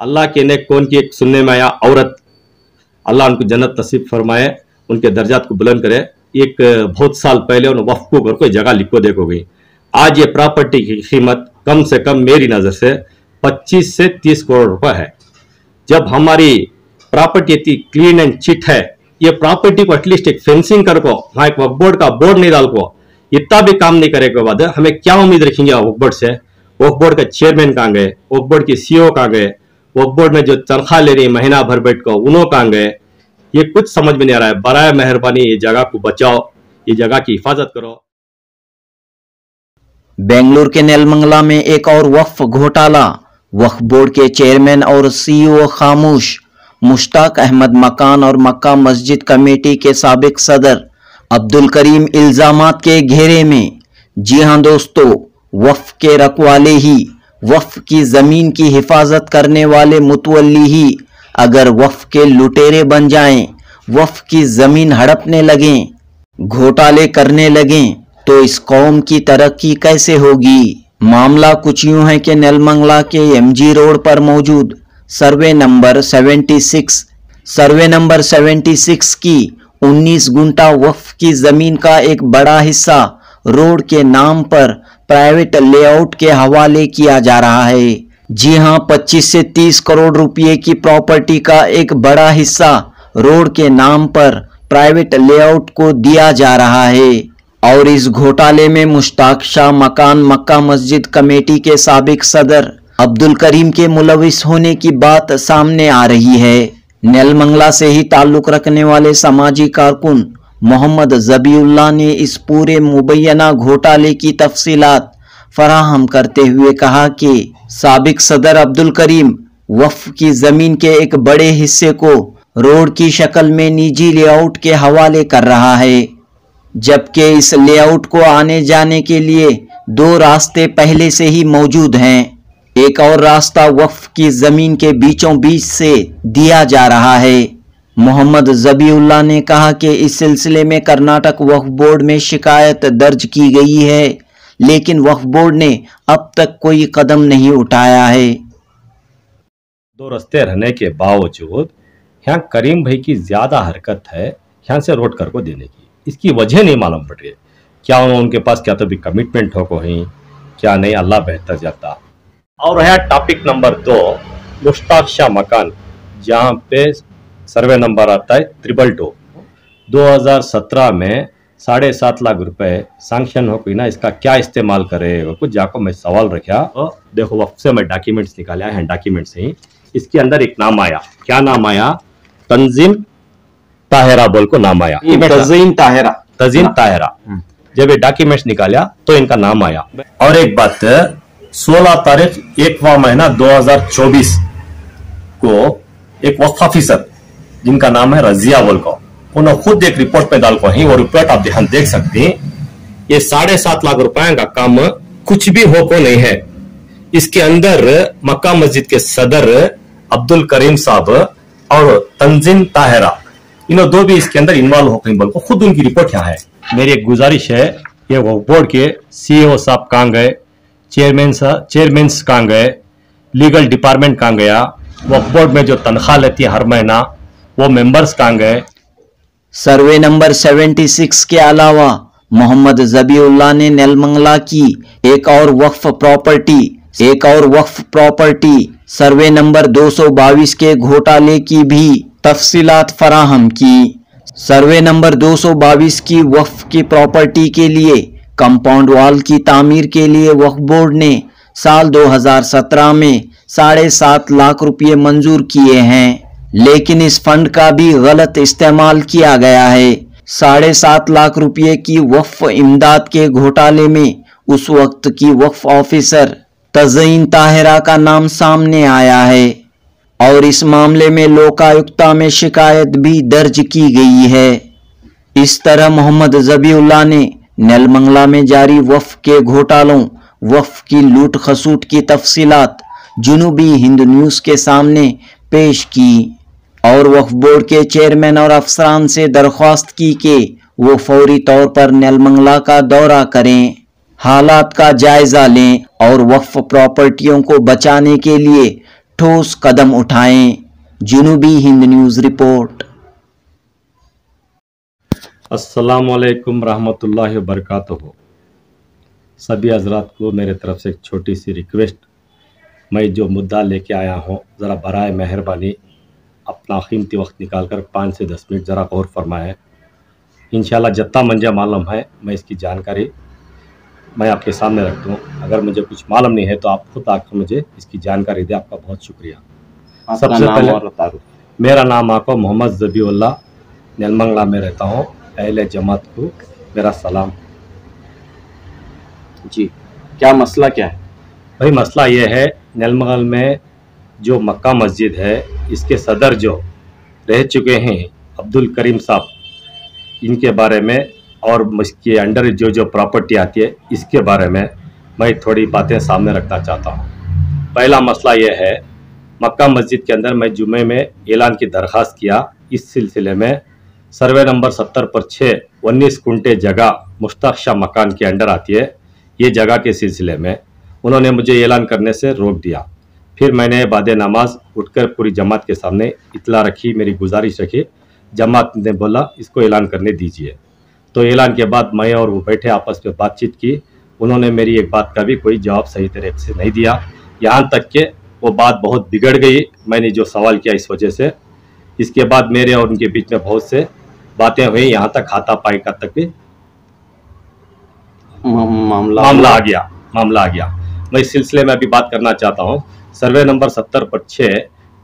अल्लाह के नेक कौन की एक सुनने में आया औरत, अल्लाह उनको जन्नत नसीब फरमाए, उनके दर्जात को बुलंद करे। एक बहुत साल पहले उन्हें वक्फ को घर कोई जगह लिखो देखो गई। आज ये प्रॉपर्टी की कीमत कम से कम मेरी नजर से 25 से 30 करोड़ रुपए है। जब हमारी प्रॉपर्टी इतनी क्लीन एंड चिट है, ये प्रॉपर्टी को एटलीस्ट एक फेंसिंग कर को, वहां एक वक्फ बोर्ड का बोर्ड नहीं डाल को, इतना भी काम नहीं करे के बाद हमें क्या उम्मीद रखेंगे वक्फ बोर्ड से? वक्फ बोर्ड के चेयरमैन कहाँ गए? वक्फ बोर्ड की सीईओ कहाँ गए? वक्फ बोर्ड में जो तनख्वाह ले रही है महीना भर बैठ कर, उन्होंने कहाँ गए? ये कुछ समझ में नहीं आ रहा है। बराए मेहरबानी ये जगह को बचाओ, ये जगह की हिफाजत करो। बेंगलुरु के नेलमंगला में एक और वक्फ घोटाला, वक्फ बोर्ड के चेयरमैन और सीईओ खामोश। मुश्ताक अहमद मकान और मक्का मस्जिद कमेटी के साबिक सदर अब्दुल करीम इल्जामात के घेरे में। जी हां दोस्तों, वक्फ के रखवाले ही, वक्फ की जमीन की हिफाजत करने वाले मुतवल्ली ही अगर वक्फ के लुटेरे बन जाएं, वक्फ की जमीन हड़पने लगें, घोटाले करने लगें, तो इस कौम की तरक्की कैसे होगी? मामला कुछ यूं है कि नेलमंगला के एमजी रोड पर मौजूद सर्वे नंबर 76 की 19 गुंटा वक्फ की जमीन का एक बड़ा हिस्सा रोड के नाम पर प्राइवेट लेआउट के हवाले किया जा रहा है। जी हां, 25 से 30 करोड़ रुपए की प्रॉपर्टी का एक बड़ा हिस्सा रोड के नाम पर प्राइवेट लेआउट को दिया जा रहा है। और इस घोटाले में मुश्ताक शाह मकान मक्का मस्जिद कमेटी के साबिक सदर अब्दुल करीम के मुलविस होने की बात सामने आ रही है। नेलमंगला से ही ताल्लुक रखने वाले समाजी कारकुन मोहम्मद ज़बीउल्लाह ने इस पूरे मुबैना घोटाले की तफसीलात फराहम करते हुए कहा कि साबिक सदर अब्दुल करीम वक्फ की जमीन के एक बड़े हिस्से को रोड की शक्ल में निजी लेआउट के हवाले कर रहा है, जबकि इस लेआउट को आने जाने के लिए 2 रास्ते पहले से ही मौजूद हैं। एक और रास्ता वक्फ की जमीन के बीचों बीच से दिया जा रहा है। मोहम्मद ज़बीउल्लाह ने कहा कि इस सिलसिले में कर्नाटक वक्फ बोर्ड में शिकायत दर्ज की गई है, लेकिन वक्फ बोर्ड ने अब तक कोई कदम नहीं उठाया है। 2 रास्ते रहने के बावजूद यहाँ करीम भाई की ज्यादा हरकत है यहाँ से रोड कर को देने की। इसकी वजह नहीं मालूम पड़ रही है। क्या उनके पास क्या तो भी कमिटमेंट हो को ही, क्या नहीं, अल्लाह बेहतर जाता। और है टॉपिक नंबर 2, मुश्ताक शाह मकान, जहाँ पे सर्वे नंबर आता है 222। 2017 में 7.5 लाख रुपए सैंक्शन हो कोई ना, इसका क्या इस्तेमाल करे कुछ जाको मैं सवाल रखा। तो देखो वक्त से मैं डॉक्यूमेंट्स निकाले हैं, डॉक्यूमेंट से ही इसके अंदर एक नाम आया। क्या नाम आया? तंजीम ताहिरा बोल को नाम आया। तंजीम ताहिरा। जब ये डॉक्यूमेंट्स निकाला तो इनका नाम आया। और एक बात, 16 तारीख 1वां महीना 2024 को एक वक्फ ऑफिसर जिनका नाम है रजिया बोल को, उन्होंने खुद एक रिपोर्ट पे डाल को ही, वो रिपोर्ट आप ध्यान देख सकते हैं। ये 7.5 लाख रुपए का काम कुछ भी हो को नहीं है। इसके अंदर मक्का मस्जिद के सदर अब्दुल करीम साहब और तंजीम ताहिरा, इन्होंने 2 भी इसके अंदर इन्वॉल्व हो गए बोल को खुद उनकी रिपोर्ट यहाँ है। मेरी एक गुजारिश है, ये वक्फ बोर्ड के सीईओ साहब कहाँ गए, चेयरमैन कहाँ गए, लीगल डिपार्टमेंट कहाँ गया, वक्फ बोर्ड में जो तनख्वाह लेती है हर महीना वो मेंबर्स कहाँ गए? सर्वे नंबर 76 के अलावा मोहम्मद ज़बीउल्लाह ने नेलमंगला की एक और वक्फ प्रॉपर्टी सर्वे नंबर 222 के घोटाले की भी तफसीलात फराहम की। सर्वे नंबर 222 की वक्फ की प्रॉपर्टी के लिए कंपाउंड वॉल की तामीर के लिए वक्फ बोर्ड ने साल 2017 में 7.5 लाख रुपये मंजूर किए हैं, लेकिन इस फंड का भी गलत इस्तेमाल किया गया है। 7.5 लाख रुपये की वक्फ इमदाद के घोटाले में उस वक्त की वक्फ ऑफिसर तज़ीन ताहिरा का नाम सामने आया है और इस मामले में लोकायुक्ता में शिकायत भी दर्ज की गई है। इस तरह मोहम्मद ज़बीउल्लाह ने नेलमंगला में जारी वक्फ के घोटालों, वक्फ की लूट खसूट की तफसीलात जुनूबी हिंद न्यूज़ के सामने पेश की और वक्फ बोर्ड के चेयरमैन और अफसरान से दरख्वास्त की कि वो फौरी तौर पर नेलमंगला का दौरा करें, हालात का जायजा लें और वक्फ प्रॉपर्टियों को बचाने के लिए ठोस कदम उठाएं। जनूबी हिंद न्यूज़ रिपोर्ट। अस्सलामुअलैकुम रहमतुल्लाहि व बरकातुहू। सभी हजरात को मेरे तरफ से एक छोटी सी रिक्वेस्ट, मैं जो मुद्दा लेके आया हूँ ज़रा बराए मेहरबानी अपना कीमती वक्त निकाल कर 5 से 10 मिनट ज़रा गौर फरमाएँ। इंशाल्लाह जितना मुझे मालूम है मैं इसकी जानकारी मैं आपके सामने रखता हूँ। अगर मुझे कुछ मालूम नहीं है तो आप खुद आकर मुझे इसकी जानकारी दें। आपका बहुत शुक्रिया। सबसे पहले मेरा नाम आपको मोहम्मद ज़बीउल्लाह, नेलमंगला में रहता हूँ। अहले जमात को मेरा सलाम। जी, क्या मसला क्या है? भाई मसला ये है, नेलमंगल में जो मक्का मस्जिद है इसके सदर जो रह चुके हैं अब्दुल करीम साहब, इनके बारे में और इसके अंडर जो जो प्रॉपर्टी आती है इसके बारे में मैं थोड़ी बातें सामने रखना चाहता हूँ। पहला मसला ये है, मक्का मस्जिद के अंदर मैं जुमे में ऐलान की दरख्वास्त किया। इस सिलसिले में सर्वे नंबर 70 पर 6 19 कुंटे जगह मुश्ताक शाह मकान के अंडर आती है। ये जगह के सिलसिले में उन्होंने मुझे ऐलान करने से रोक दिया। फिर मैंने बाद नमाज उठकर पूरी जमात के सामने इतला रखी, मेरी गुजारिश रखी। जमात ने बोला इसको ऐलान करने दीजिए। तो ऐलान के बाद मैं और वो बैठे आपस में बातचीत की। उन्होंने मेरी एक बात का भी कोई जवाब सही तरीके से नहीं दिया, यहाँ तक कि वो बात बहुत बिगड़ गई। मैंने जो सवाल किया इस वजह से, इसके बाद मेरे और उनके बीच में बहुत से बातें हुई, यहाँ तक हाथापाई का तक भी मामला आ गया। मैं इस सिलसिले में अभी बात करना चाहता हूँ। सर्वे नंबर 70 पर 6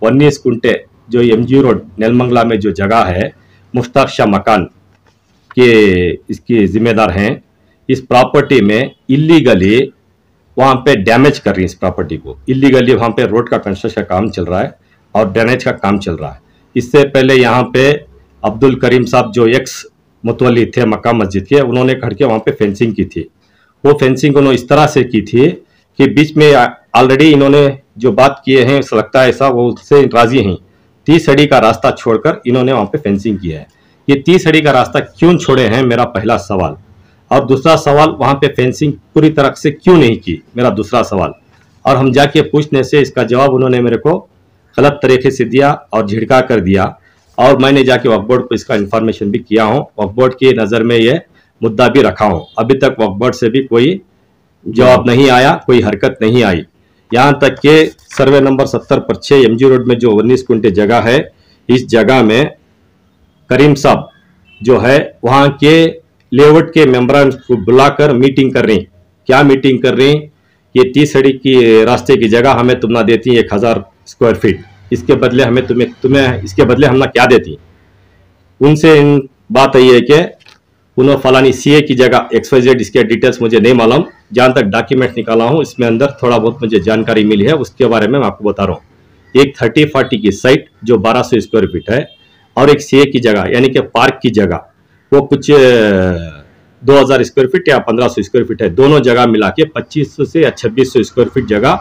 19 कुंटे जो MG रोड नेलमंगला में जो जगह है मुश्ताक शाह मकान के इसके जिम्मेदार हैं। इस प्रॉपर्टी में इलीगली वहाँ पे डैमेज कर रही है। इस प्रॉपर्टी को इलीगली वहाँ पे रोड का कंस्ट्रक्शन का काम चल रहा है और ड्रेनेज का काम चल रहा है। इससे पहले यहाँ पे अब्दुल करीम साहब जो एक्स मुतवल्ली थे मक्का मस्जिद के, उन्होंने खड़ के वहाँ पे फेंसिंग की थी। वो फेंसिंग उन्होंने इस तरह से की थी कि बीच में ऑलरेडी इन्होंने जो बात किए हैं लगता है ऐसा वो उससे राजी हैं। 30 अड़ी का रास्ता छोड़कर इन्होंने वहाँ पे फेंसिंग किया है। ये 30 अड़ी का रास्ता क्यों छोड़े हैं, मेरा पहला सवाल। और दूसरा सवाल, वहाँ पे फेंसिंग पूरी तरह से क्यों नहीं की, मेरा दूसरा सवाल। और हम जाके पूछने से इसका जवाब उन्होंने मेरे को गलत तरीके से दिया और झिड़का कर दिया। और मैंने जाके वक्फ बोर्ड को इसका इन्फॉर्मेशन भी किया हूँ। वक्फ बोर्ड की नज़र में ये मुद्दा भी रखा हूँ। अभी तक वक्फ बोर्ड से भी कोई जवाब नहीं आया, कोई हरकत नहीं आई। यहाँ तक कि सर्वे नंबर 70 पर 6 MG रोड में जो 19 कुंटे जगह है, इस जगह में करीम साहब जो है वहाँ के लेआउट के मेंबरान को बुलाकर मीटिंग कर रही। क्या मीटिंग कर रही? ये 30 अड़ी की रास्ते की जगह हमें तुम ना देती 1000 स्क्वायर फीट, इसके बदले हमें तुम्हें इसके बदले हम ना क्या देती। उनसे बात यही है कि उन्होंने फलानी CA की जगह XYZ, इसके डिटेल्स मुझे नहीं मालूम। जहाँ तक डॉक्यूमेंट निकाला हूँ इसमें अंदर थोड़ा बहुत मुझे जानकारी मिली है, उसके बारे में मैं आपको बता रहा हूँ। एक 30-40 की साइट जो 1200 स्क्वायर फीट है और एक CA की जगह यानी कि पार्क की जगह वो कुछ 2000 स्क्वायर फीट या 1500 स्क्वायर फीट है। दोनों जगह मिला के 2500 से या 2600 स्क्वायर फीट जगह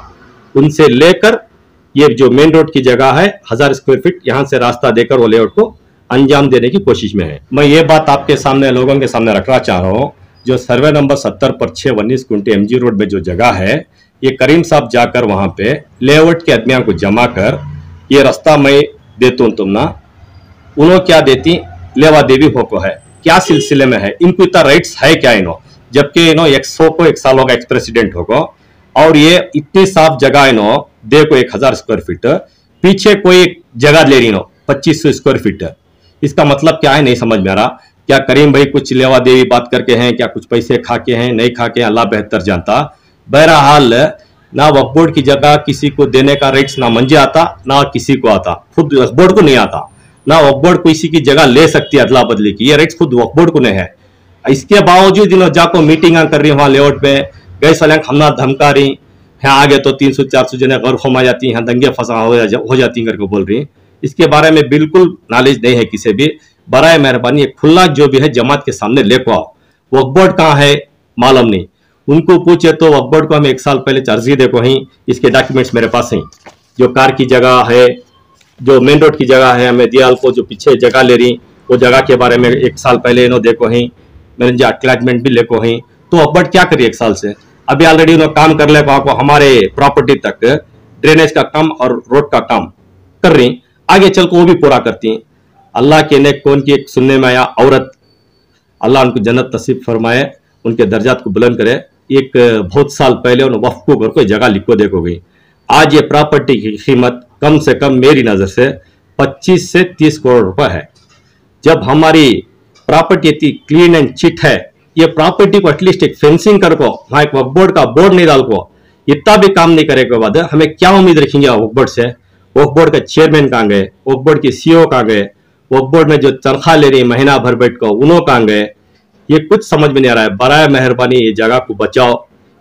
उनसे लेकर ये जो मेन रोड की जगह है 1000 स्क्वायर फीट यहाँ से रास्ता देकर वो लेआउट को अंजाम देने की कोशिश में है। मैं ये बात आपके सामने लोगों के सामने रखना चाह रहा हूँ। जो सर्वे नंबर 70 पर 6 19 कुंटे MG रोड में जो जगह है, ये करीम साहब जाकर वहाँ पे लेआउट के आदमियों को जमा कर ये रास्ता मैं देता हूँ तुम ना, उन्होंने क्या देती लेवा देवी होको है, क्या सिलसिले में है, इनको इतना राइट्स है क्या इन्हों, जबकि इन्हों 100 को 1 साल होगा एक्स प्रेसिडेंट होगा और ये इतनी साफ जगह इन्हों देखो 1000 स्क्वायर फीट, पीछे कोई जगह ले रही नो 2500 स्क्वायर फीट। इसका मतलब क्या है नहीं समझ में आ रहा। क्या करीम भाई कुछ लेवा देवी बात करके हैं, क्या कुछ पैसे खा के हैं, नहीं खा के, अल्लाह बेहतर जानता। बहरहाल ना वक्फ बोर्ड की जगह किसी को देने का राइट्स ना मंजे आता ना किसी को आता, खुद वक्फ बोर्ड को नहीं आता। ना वक्फ बोर्ड किसी की जगह ले सकती है अदला बदली की, ये राइट्स खुद वक्फ बोर्ड को नहीं है। इसके बावजूद इन्होंने जाको मीटिंग कर रही वहाँ लेआउट पे गए सलंग हमला धमका रही, यहाँ आगे तो 300-400 जने गौर खमा जाती हैं, दंगे फसा हो जाती हैं करके बोल रही। इसके बारे में बिल्कुल नॉलेज नहीं है किसी भी। बराए मेहरबानी एक खुला जो भी है जमात के सामने लेको आओ। वक्फ बोर्ड कहाँ है मालूम नहीं, उनको पूछे तो वक्फ बोर्ड को हम 1 साल पहले अर्जी देखो ही, इसके डॉक्यूमेंट्स मेरे पास हैं। जो कार की जगह है, जो मेन रोड की जगह है, हमें दियाल को जो पीछे जगह ले रही वो जगह के बारे में 1 साल पहले इन्हों देखो ही, मैंने जो अटैचमेंट भी लेको ही। तो वक्फ बोर्ड क्या करिए 1 साल से, अभी ऑलरेडी उन्होंने काम कर ले को हमारे प्रॉपर्टी तक ड्रेनेज का काम और रोड का काम कर रही, आगे चल को वो भी पूरा करती हैं। अल्लाह के नेक कौन की एक सुनने में आया औरत, अल्लाह उनको जन्नत नसीब फरमाए, उनके दर्जात को बुलंद करे। एक बहुत साल पहले उन्हें वक्फ को घर कोई जगह लिखो देखो गई। आज ये प्रॉपर्टी की कीमत कम से कम मेरी नजर से 25 से 30 करोड़ रुपए है। जब हमारी प्रॉपर्टी इतनी क्लीन एंड चिट है, ये प्रॉपर्टी को एटलीस्ट एक फेंसिंग कर को, वहां एक वक्फ बोर्ड का बोर्ड नहीं डाल को, इतना भी काम नहीं करे के बाद हमें क्या उम्मीद रखेंगे वक्फ बोर्ड से? वक्फ बोर्ड के चेयरमैन कहाँ गए? वक्फ बोर्ड के सीईओ कहाँ गए? वक्फ बोर्ड में जो तनख्वाह ले रही है महीना भर बैठ को, उन्हों कहाँ गए? ये कुछ समझ में नहीं आ रहा है। बराए मेहरबानी ये जगह को बचाओ,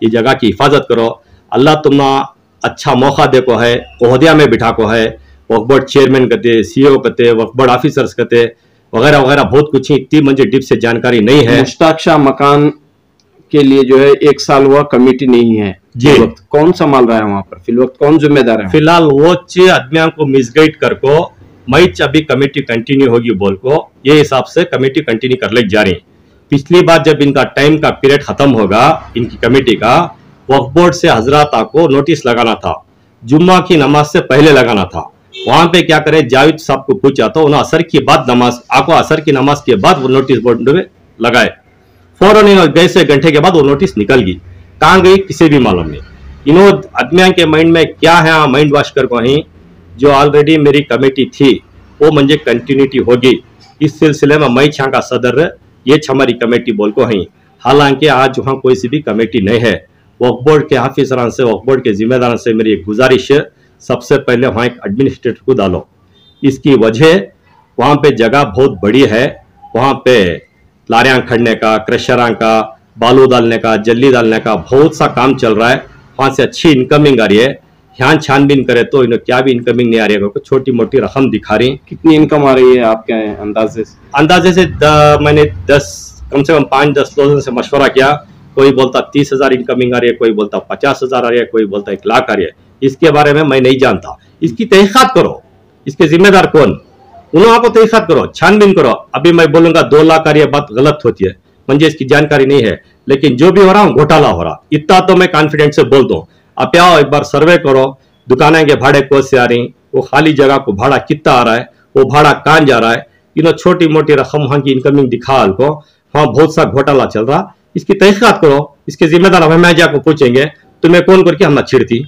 ये जगह की हिफाजत करो। अल्लाह तुम्हें अच्छा मौका दे को है, ओहदिया में बिठा को है, वक्फ बोर्ड चेयरमैन कहते, सीईओ कहते, वक्फ बोर्ड ऑफिसर्स कहते, वगैरह वगैरह बहुत कुछ ही, इतनी मुझे डिप से जानकारी नहीं है। मुश्ताक शाह मकान के लिए जो है 1 साल हुआ कमेटी नहीं है जी। इस वक्त कौन संभाल रहा है वहां पर? फिल वक्त कौन जिम्मेदार है? फिलहाल वो चे आदमियों को मिसगाइड कर को मैच अभी कमेटी कंटिन्यू होगी बोल को, ये हिसाब से कमेटी कंटिन्यू कर ले जा रही। पिछली बार जब इनका टाइम का पीरियड खत्म होगा इनकी कमेटी का, वक्फ बोर्ड से हजरात को नोटिस लगाना था, जुम्मा की नमाज से पहले लगाना था। वहां पे क्या करे, जावेद साहब को पूछा तो उन्होंने असर की बाद नमाज आको, असर की नमाज के बाद वो नोटिस बोर्ड में लगाए। फौरन गए से घंटे के बाद वो नोटिस निकल गई, कहाँ गई किसी भी मालूम नहीं। इन्हों आदमियों के माइंड में क्या है, माइंड वॉश कर को ही जो ऑलरेडी मेरी कमेटी थी वो मुझे कंटिन्यूटी होगी। इस सिलसिले में मैं छा का सदर ये हमारी कमेटी बोल को ही। हालांकि आज वहाँ कोई सी भी कमेटी नहीं है। वक्फ बोर्ड के ऑफिसरान से, वक्फ बोर्ड के जिम्मेदारों से मेरी एक गुजारिश है, सबसे पहले वहाँ एक एडमिनिस्ट्रेटर को डालो। इसकी वजह वहाँ पे जगह बहुत बड़ी है, वहाँ पे लारियां खड़ने का, क्रशरां का, बालू डालने का, जल्ली डालने का बहुत सा काम चल रहा है। वहाँ से अच्छी इनकमिंग आ रही है। यहाँ छानबीन करे तो इन्हें क्या भी इनकमिंग नहीं आ रही है, छोटी मोटी रकम दिखा रही। कितनी इनकम आ रही है आपके अंदाजे से? अंदाजे से मैंने 10 कम से कम 5-10 लोगों से मशवरा किया। कोई बोलता 30,000 इनकमिंग आ रही है, कोई बोलता 50,000 आ रही है, कोई बोलता 1 लाख आ रही है। इसके बारे में मैं नहीं जानता। इसकी तहकीकात करो, इसके जिम्मेदार कौन, उन्होंने आपको तहकीकात करो, छानबीन करो। अभी मैं बोलूंगा 2 लाख आ रही है, बात गलत होती है, मुझे इसकी जानकारी नहीं है। लेकिन जो भी हो रहा घोटाला हो रहा, इतना तो मैं कॉन्फिडेंस से बोल दूं। आप आओ एक बार सर्वे करो, दुकानें के भाड़े कौन से आ रही, वो खाली जगह को भाड़ा कितना आ रहा है, वो भाड़ा कहाँ जा रहा है, छोटी मोटी रकम वहां की इनकमिंग दिखा को, वहां बहुत सा घोटाला चल रहा। इसकी तहकीकात करो, इसके जिम्मेदार हमें जाकर पूछेंगे तुम्हें कौन करके हम छिड़ती।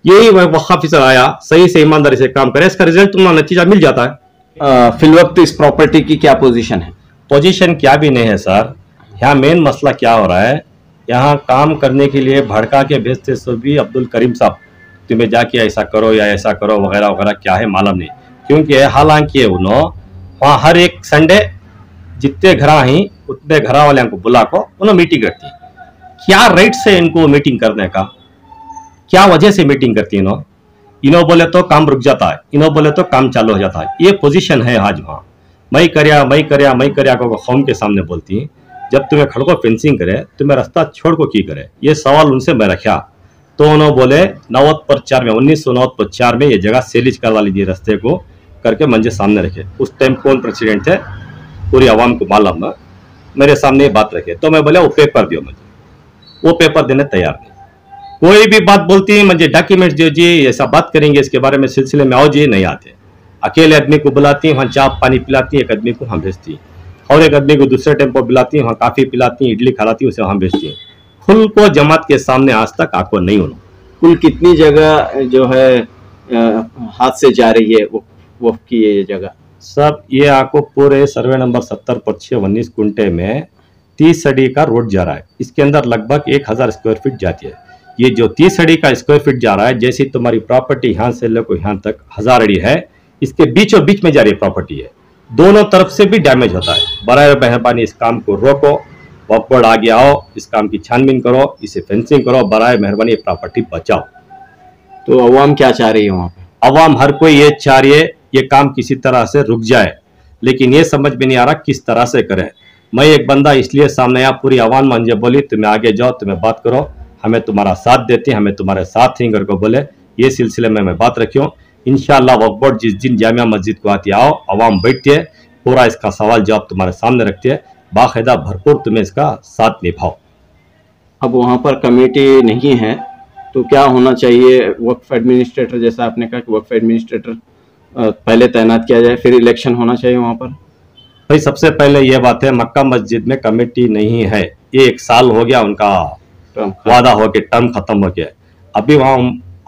यही वक्फ ऑफिसर आया, सही से ईमानदारी से काम करे, इसका रिजल्ट तुम्हारा नतीजा मिल जाता है। फिल वक्त इस प्रॉपर्टी की क्या पोजीशन है? पोजीशन क्या भी नहीं है सर। यहाँ मेन मसला क्या हो रहा है, यहाँ काम करने के लिए भड़का के भेजते सो भी अब्दुल करीम साहब तुम्हें जाके ऐसा करो या ऐसा करो वगैरह वगैरह, क्या है मालूम नहीं। क्योंकि हालांकि उन्होंने वहाँ हर एक संडे जितने घरा ही उतने घरा वाले को बुला को उन्होंने मीटिंग करती। क्या राइट से इनको मीटिंग करने का, क्या वजह से मीटिंग करती इन्हों बोले तो काम रुक जाता है, इन्हों बोले तो काम चालू हो जाता है। ये पोजीशन है आज वहाँ। मैं करया को कौम के सामने बोलती। जब तुम्हें खड़को फेंसिंग करे तुम्हें रास्ता छोड़ को की करे, ये सवाल उनसे मैं रखा तो उन्होंने बोले 1994 में 1994 में ये जगह सेलिज करवा लीजिए रास्ते को करके मंजे सामने रखे। उस टाइम कौन प्रेसिडेंट थे पूरी आवाम को मालूम है, मेरे सामने ये बात रखे। तो मैं बोला वो पेपर दियो मुझे, वो पेपर देने तैयार नहीं। कोई भी बात बोलती है मुझे डॉक्यूमेंट दो जी, ऐसा बात करेंगे इसके बारे में सिलसिले में आओ जी, नहीं आते। अकेले आदमी को बुलाती वहाँ चाय पानी पिलाती, एक आदमी को वहाँ भेजती, और एक आदमी को दूसरे टेम्पो पिलाती, वहाँ काफ़ी पिलाती, इडली खिलाती, उसे वहाँ भेजती। खुल को जमात के सामने आज तक आको नहीं होना। कुल कितनी जगह जो है हाथ से जा रही है वक्फ की ये जगह? सब ये आपको पूरे सर्वे नंबर 70 पर 19 कुंटे में 30 अड़ी का रोड जा रहा है। इसके अंदर लगभग 1000 स्क्वायर फीट जाती है। ये जो 30 अड़ी का स्क्वायर फीट जा रहा है, जैसी तुम्हारी प्रॉपर्टी यहाँ से लेकर यहाँ तक 1000 अड़ी है, इसके बीचों बीच में जा रही प्रॉपर्टी है, दोनों तरफ से भी डैमेज होता है। बराए मेहरबानी इस काम को रोको, वक्फ बोर्ड आगे आओ, इस काम की छानबीन करो, इसे फेंसिंग करो, बराए मेहरबानी प्रॉपर्टी बचाओ। तो अवाम क्या चाह रही है वहाँ पे? अवाम हर कोई ये चाह रही है ये काम किसी तरह से रुक जाए, लेकिन ये समझ में नहीं आ रहा किस तरह से करें। मैं एक बंदा इसलिए सामने आया, पूरी आवाम मुझे बोली तुम्हें आगे जाओ, तुम्हें बात करो, हमें तुम्हारा साथ देते, हमें तुम्हारे साथ ही करके बोले। ये सिलसिले में मैं बात रखी हूँ। इंशाअल्लाह वक्फ बोर्ड जिस दिन जामिया मस्जिद को आती आओ, अवाम बैठती है, पूरा इसका सवाल जवाब तुम्हारे सामने रखती है, बाकायदा भरपूर तुम्हें इसका साथ निभाओ। अब वहाँ पर कमेटी नहीं है तो क्या होना चाहिए? वक्फ एडमिनिस्ट्रेटर, जैसा आपने कहा कि वक्फ एडमिनिस्ट्रेटर पहले तैनात किया जाए, फिर इलेक्शन होना चाहिए वहां पर। भाई सबसे पहले ये बात है, मक्का मस्जिद में कमेटी नहीं है। ये 1 साल हो गया उनका वादा हो के, टर्म खत्म हो गया। अभी वहाँ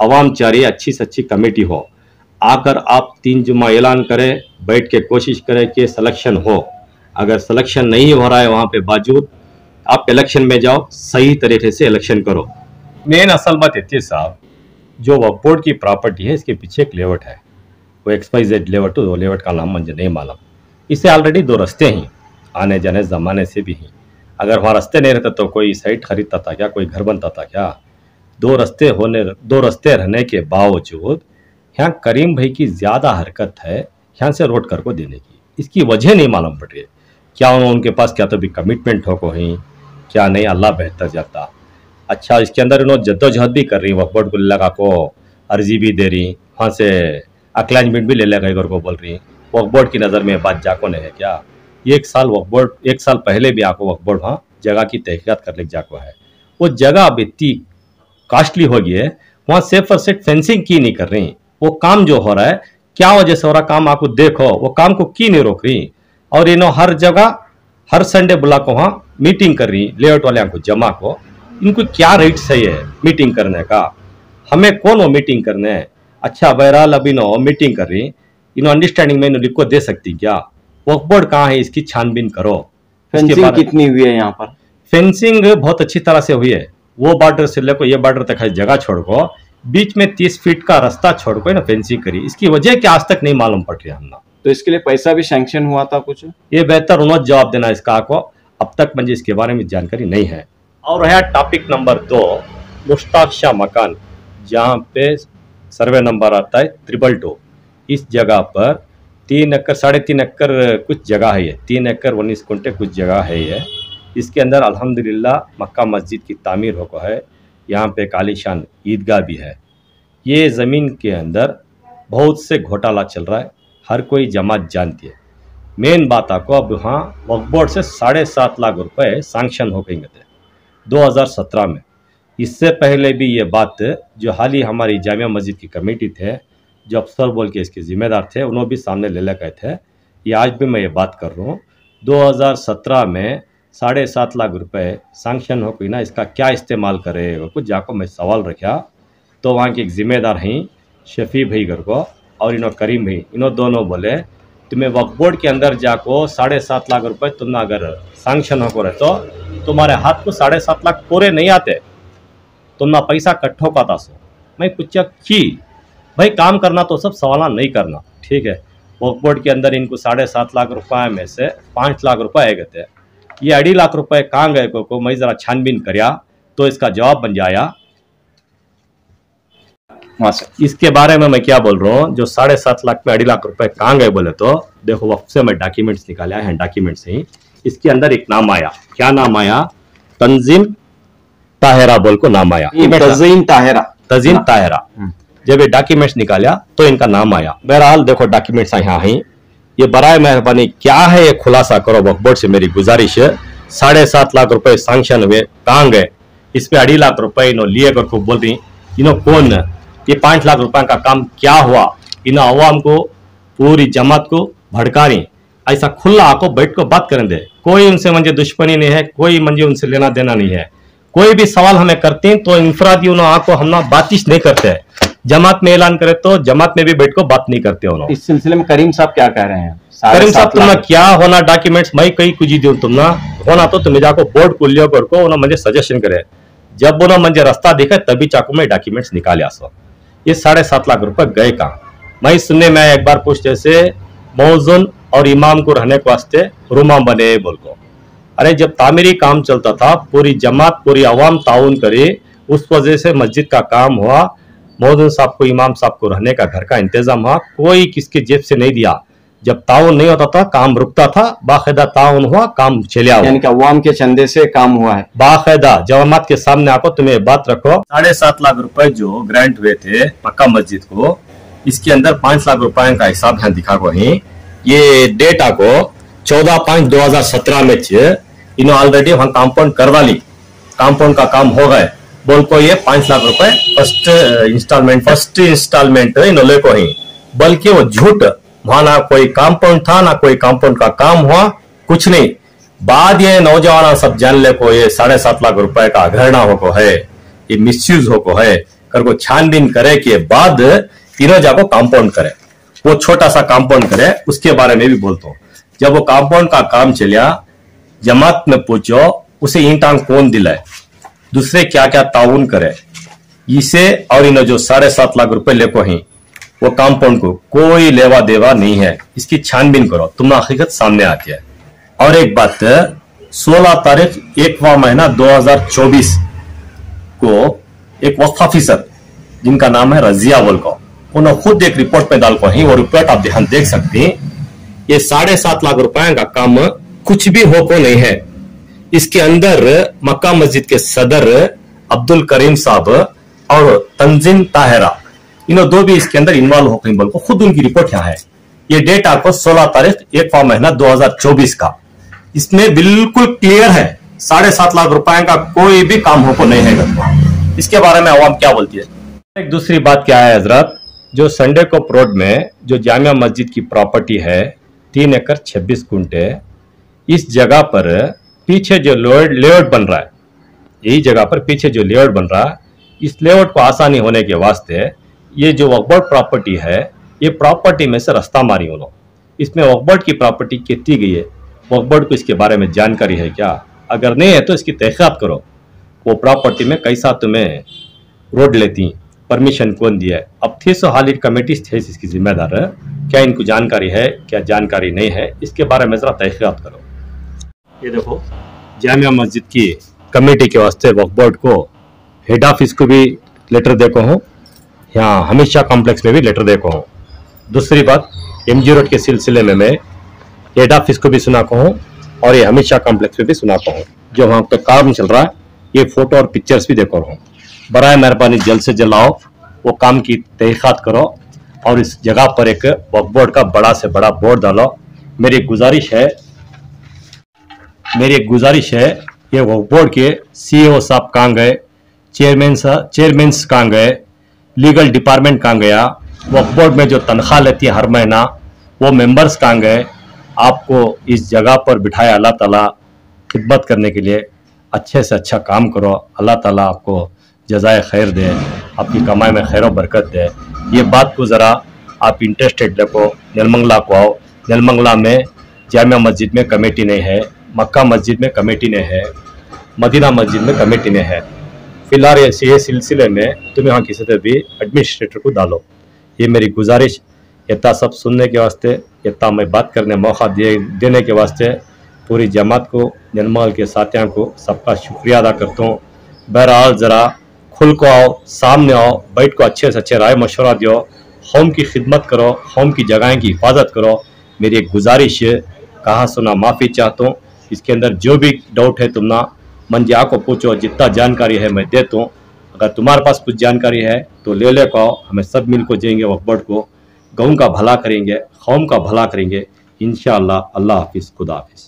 अवाम चाह रही है अच्छी से अच्छी कमेटी हो। आकर आप 3 जुम्मा ऐलान करें, बैठ के कोशिश करें कि सिलेक्शन हो। अगर सिलेक्शन नहीं हो रहा है वहाँ पे बावजूद, आप इलेक्शन में जाओ, सही तरीके से इलेक्शन करो। मेन असल बात इतनी साहब, जो वक्फ बोर्ड की प्रॉपर्टी है इसके पीछे एक लेआउट है, वो XYZ लेआउट, वो लेआउट का नाम मुझे नहीं मालूम। इससे ऑलरेडी 2 रास्ते हैं आने जाने ज़माने से भी हैं। अगर वहाँ रास्ते नहीं रहते तो कोई साइट खरीदता था क्या, कोई घर बनता था क्या? 2 रास्ते रहने के बावजूद यहाँ करीम भाई की ज़्यादा हरकत है यहाँ से रोड कर को देने की। इसकी वजह नहीं मालूम पड़ रही है। क्या उनके पास क्या तो भी कमिटमेंट हो को ही, क्या नहीं, अल्लाह बेहतर जाता। अच्छा, इसके अंदर इन्होंने जद्दोजहद भी कर रही, वक्फ बोर्ड को लगा को अर्जी भी दे रही, वहाँ से अक्लैजमेंट भी ले लेगा इधर को बोल रही। वक्फ बोर्ड की नज़र में बात जाको नहीं है क्या? ये 1 साल पहले भी आपको वक्फ बोर्ड वहाँ जगह की तहकीकात कर ले जाको है। वो जगह अब इतनी कॉस्टली हो गई है, वहाँ सिर्फ और सिर्फ फेंसिंग की नहीं कर रही। वो काम जो हो रहा है, क्या वजह से हो रहा काम आपको देखो, वो काम को की नहीं रोक रही। और इन्हों हर जगह हर संडे बुला को वहाँ मीटिंग कर रही, लेआउट वाले को जमा को। इनको क्या राइट सही है मीटिंग करने का? हमें कौन वो मीटिंग करने है? अच्छा बहरहाल अभी नो मीटिंग कर रही, इन्हों अंडरस्टैंडिंग में इन्हों लिख को दे सकती क्या? वक्फ बोर्ड कहाँ है, इसकी छानबीन करो। फेंसिंग कितनी हुई है यहाँ पर? फेंसिंग बहुत अच्छी तरह से हुई है। वो बॉर्डर से लेकर ये बॉर्डर तक है जगह छोड़ को, बीच में 30 फीट का रास्ता छोड़ को ना फेंसिंग करी। इसकी वजह क्या आज तक नहीं मालूम पड़ रही हमने। तो इसके लिए पैसा भी सैंक्शन हुआ था कुछ? ये बेहतर उन्होंने जवाब देना इसका को, अब तक मुझे इसके बारे में जानकारी नहीं है। और है टॉपिक नंबर 2, मुश्ताक शाह मकान, जहाँ पे सर्वे नंबर आता है 222। इस जगह पर 3 एकड़ 3.5 एकड़ कुछ जगह है, ये 3 एकड़ 19 गुंठे कुछ जगह है ये। इसके अंदर अल्हम्दुलिल्लाह मक्का मस्जिद की तामीर हो है, यहाँ पे आलीशान ईदगाह भी है। ये ज़मीन के अंदर बहुत से घोटाला चल रहा है, हर कोई जमात जानती है। मेन बात आपको, अब वहाँ वक्फ बोर्ड से 7.5 लाख रुपए सैंक्शन हो गए थे 2017 में। इससे पहले भी ये बात जो हाल ही हमारी जामिया मस्जिद की कमेटी थे, जो अफसर बोल के इसके ज़िम्मेदार थे, उन्होंने भी सामने ले गए थे। ये आज भी मैं ये बात कर रहा हूँ, 2017 में 7.5 लाख रुपए सैंक्शन हो गई ना, इसका क्या इस्तेमाल करे कुछ जाको मैं सवाल रखा। तो वहाँ के एक ज़िम्मेदार हैं शफी भाई घर को और इन्हों करीम भाई, इन्हों दोनों बोले तुम्हें वक्फ बोर्ड के अंदर जाको 7.5 लाख रुपए तुमने अगर सैंक्शन हो रहे तो तुम्हारे हाथ को 7.5 लाख पूरे नहीं आते, तुमना पैसा कट्ठो का था। सो मैं पूछा कि भाई काम करना तो सब सवाल नहीं करना, ठीक है। वक्फ बोर्ड के अंदर इनको 7.5 लाख रुपए में से 5 लाख रुपए आए गए थे। ये 2.5 लाख रुपए कहाँ गए को मैं ज़रा छानबीन कराया तो इसका जवाब बन जाया। इसके बारे में मैं क्या बोल रहा हूँ, जो 7.5 लाख में 2.5 लाख रुपए कहाँ गए बोले तो देखो वक्त से मैं डॉक्यूमेंट्स निकाला है, डॉक्यूमेंट्स ही इसके अंदर एक नाम आया। क्या नाम आया? तंजीम ताहिरा बोल को नाम आया। तंजीम ताहिरा। जब ये डॉक्यूमेंट्स निकाला तो इनका नाम आया। बहरहाल देखो डॉक्यूमेंट्स यहाँ हैं, ये बराए मेहरबानी क्या है ये खुलासा करो, वक्फ बोर्ड से मेरी गुजारिश है। 7.5 लाख रुपए सैंक्शन हुए कहाँ गए? इस पे 2.5 लाख रुपए इन्हों लिए कर खूब बोल रही, इन्हों कौन? ये 5 लाख रुपए का काम क्या हुआ? इन अवाम को पूरी जमात को भड़का रही, ऐसा खुला आको बैठ को बात करें दे। कोई उनसे मुझे दुश्मनी नहीं है, कोई मुझे उनसे लेना देना नहीं है। कोई भी सवाल हमें करते हैं तो इंफरादी उन्होंने आको हम बातचीत नहीं करते, जमात में ऐलान करे तो जमात में भी बैठ को बात नहीं करते उन्होंने। इस सिलसिले में करीम साहब क्या कह रहे हैं? करीम साहब तुम्हें क्या होना डॉक्यूमेंट्स मैं कहीं कुछ दूं, तुमना होना तो तुम्हें जाको बोर्ड को लियो कर को उन्होंने मुझे सजेशन करे। जब उन्होंने मुझे रास्ता दिखा तभी चाकू में डॉक्यूमेंट्स निकाले। सो ये 7.5 लाख रुपए गए कहाँ? मैं सुनने में एक बार पूछते से मौजून और इमाम को रहने के वास्ते रूमा बने बोल को। अरे जब तामीरी काम चलता था पूरी जमात पूरी अवाम ताउन करे, उस वजह से मस्जिद का काम हुआ, मौजून साहब को इमाम साहब को रहने का घर का इंतजाम हुआ, कोई किसके जेब से नहीं दिया। जब ताउन नहीं होता था काम रुकता था, बाकायदा ताउन हुआ काम चलिया हुआ, यानी कि अवाम के चंदे से काम हुआ है बाकायदा। जमात के सामने आको तुम्हें बात रखो। 7.5 लाख रुपए जो ग्रांट हुए थे मक्का मस्जिद को, इसके अंदर 5 लाख रुपए का हिसाब यहाँ दिखा को ही। ये डेटा को 14/5/2017 में इन्होंने ऑलरेडी वहां कंपाउंड करवा ली, कंपाउंड का काम हो गए। बोल को ये 5 लाख रुपए फर्स्ट इंस्टॉलमेंट इन लोगों को ही, बल्कि वो झूठ, वहां ना कोई कंपाउंड था ना कोई कंपाउंड का काम हुआ, कुछ नहीं। बाद ये नौजवान सब जान ले को ये 7.5 लाख रुपए का अग्रहणा हो को है, ये मिसयूज हो को है, कर को छानबीन करे के बाद तीनों जाको कंपाउंड करे, वो छोटा सा कंपाउंड करे, उसके बारे में भी बोलता हूँ। जब वो कंपाउंड का काम चलिया, जमात में पूछो उसे ईंटांग कौन दिलाए, दूसरे क्या क्या ताउन करे, इसे और इन्हें जो 7.5 लाख रुपए लेको ही, वो कंपाउंड को कोई लेवा देवा नहीं है। इसकी छानबीन करो, तुम्हें हकीकत सामने आती है। और एक बात, 16 तारीख 1वां महीना 2024 को एक वक्फ ऑफिसर जिनका नाम है रजिया बोल को, उन्होंने खुद एक रिपोर्ट में डाल को ही, वो रिपोर्ट आप ध्यान देख सकते हैं। ये 7.5 लाख रुपए का काम कुछ भी हो को नहीं है। इसके अंदर मक्का मस्जिद के सदर अब्दुल करीम साहब और तंजीम ताहिरा, इन्होंने दो भी इसके अंदर इन्वॉल्व हो गई बोल को खुद उनकी रिपोर्ट यहाँ है। ये डेट आपको 16 तारीख 1वां महीना 2024 का, इसमें बिल्कुल क्लियर है 7.5 लाख रुपए का कोई भी काम हो को नहीं है। इसके बारे में अवाम क्या बोलती है। एक दूसरी बात क्या है हजरत, जो संडे को रोड में जो जामिया मस्जिद की प्रॉपर्टी है 3 एकड़ 26 गुंठे, इस जगह पर पीछे जो लेआउट बन रहा है, यही जगह पर पीछे जो लेआउट बन रहा है, इस लेआउट को आसानी होने के वास्ते ये जो वक्फ बोर्ड प्रॉपर्टी है, ये प्रॉपर्टी में से रास्ता मारी उन्होंने, इसमें वक्फ बोर्ड की प्रॉपर्टी कितनी गई है, वक्फ बोर्ड को इसके बारे में जानकारी है क्या, अगर नहीं है तो इसकी तहकीकात करो, वो प्रॉपर्टी में कैसा तुम्हें रोड लेती, परमिशन कौन दिया है। अब थी सो हालिर कमेटी थे इसकी जिम्मेदार है, क्या इनको जानकारी है क्या जानकारी नहीं है, इसके बारे में जरा तहकीकात करो। ये देखो जामिया मस्जिद की कमेटी के वास्ते वक्फ बोर्ड को हेड ऑफिस को भी लेटर देखो हूँ, यहाँ हमेशा कॉम्प्लेक्स में भी लेटर देखो हूँ। दूसरी बात, MG रोड के सिलसिले में मैं हेड ऑफिस को भी सुना को हूँ और ये हमेशा कॉम्प्लेक्स में भी सुना को हूँ। जो वहाँ पे काम चल रहा है ये फोटो और पिक्चर्स भी देखो हूँ। बराए मेहरबानी जल्द से जल्द आओ, वो काम की तहकीकात करो और इस जगह पर एक वक्फ बोर्ड का बड़ा से बड़ा बोर्ड डालो। मेरी एक गुजारिश है ये वक्फ बोर्ड के CEO साहब कहाँ गए, चेयरमैन कहाँ गए, लीगल डिपार्टमेंट कहाँ गया, वक्फ बोर्ड में जो तनख्वाह लेती है हर महीना वो मेंबर्स कहाँ गए। आपको इस जगह पर बिठाया अल्लाह ताला खिदमत करने के लिए, अच्छे से अच्छा काम करो, अल्लाह ताला आपको जज़ाए खैर दे, आपकी कमाई में खैर बरकत दे। ये बात को ज़रा आप इंटरेस्टेड देखो, नेलमंगला को आओ। नेलमंगला में जामिया मस्जिद में कमेटी नहीं है, मक्का मस्जिद में कमेटी नहीं है, मदीना मस्जिद में कमेटी नहीं है। फिलहाल ये सिलसिले में तुम यहाँ किसी से भी एडमिनिस्ट्रेटर को डालो। ये मेरी गुजारिश, इतना सब सुनने के वास्ते, इतना मैं बात करने मौका देने के वास्ते पूरी जमात को, जनमाल के साथियों को सबका शुक्रिया अदा करता हूँ। बहरहाल ज़रा खुल को आओ, सामने आओ, बैठ को अच्छे से अच्छे राय मशवरा दो, कौम की खिदमत करो, कौम की जगह की हिफाजत करो। मेरी एक गुजारिश है, कहा सुना माफ़ी चाहता हूँ। इसके अंदर जो भी डाउट है तुम ना मन जा को पूछो, जितना जानकारी है मैं देता हूँ। अगर तुम्हारे पास कुछ जानकारी है तो ले को आओ, हमें सब मिल को जाएंगे वक्फ बोर्ड को, गाँव का भला करेंगे, कौम का भला करेंगे इंशाअल्लाह। अल्लाह हाफिज़, खुदा हाफिज़।